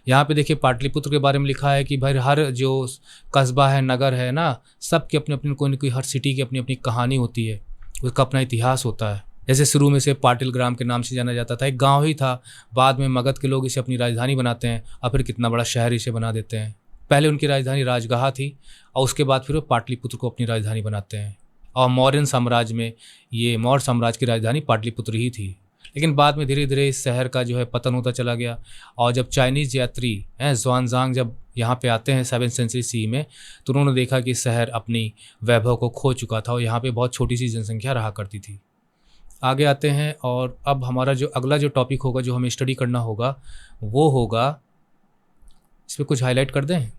यहाँ पे देखिए पाटलिपुत्र के बारे में लिखा है कि भाई हर जो कस्बा है, नगर है ना, सबकी अपनी अपनी कोई न कोई, हर सिटी की अपनी अपनी कहानी होती है, उसका अपना इतिहास होता है। जैसे शुरू में से पाटिल ग्राम के नाम से जाना जाता था, एक गांव ही था, बाद में मगध के लोग इसे अपनी राजधानी बनाते हैं, और फिर कितना बड़ा शहर इसे बना देते हैं। पहले उनकी राजधानी राजगाह थी, और उसके बाद फिर वो पाटलिपुत्र को अपनी राजधानी बनाते हैं, और मौर्य साम्राज्य में ये मौर्य साम्राज्य की राजधानी पाटलिपुत्र ही थी। लेकिन बाद में धीरे धीरे इस शहर का जो है पतन होता चला गया, और जब चाइनीज़ यात्री हैं ज़ुआनज़ांग जब यहाँ पे आते हैं 7वीं सेंचुरी सी में, तो उन्होंने देखा कि शहर अपनी वैभव को खो चुका था, और यहाँ पे बहुत छोटी सी जनसंख्या रहा करती थी। आगे आते हैं, और अब हमारा जो अगला जो टॉपिक होगा, जो हमें स्टडी करना होगा, वो होगा, इस पर कुछ हाईलाइट कर दें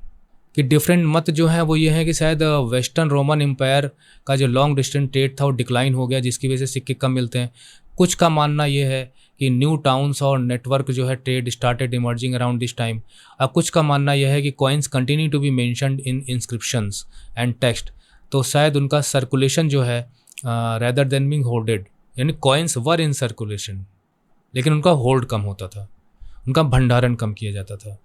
कि डिफरेंट मत जो हैं वो ये हैं कि शायद वेस्टर्न रोमन एम्पायर का जो लॉन्ग डिस्टेंस ट्रेड था वो डिक्लाइन हो गया, जिसकी वजह से सिक्के कम मिलते हैं। कुछ का मानना ये है कि न्यू टाउन्स और नेटवर्क जो है trade started emerging around this time. अब कुछ का मानना यह है कि coins continue to be mentioned in inscriptions and text, तो शायद उनका सर्कुलेशन जो है रेदर देन बीइंग होल्डेड, यानी कॉइन्स वर इन सर्कुलेशन, लेकिन उनका होल्ड कम होता था, उनका भंडारण कम किया जाता था।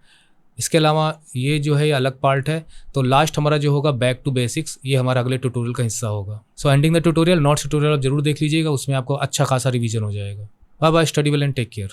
इसके अलावा ये जो है ये अलग पार्ट है। तो लास्ट हमारा जो होगा बैक टू बेसिक्स, ये हमारा अगले ट्यूटोरियल का हिस्सा होगा। सो ending the tutorial, notes tutorial आप जरूर देख लीजिएगा, उसमें आपको अच्छा खासा रिवीजन हो जाएगा। Bye bye, study well and take care.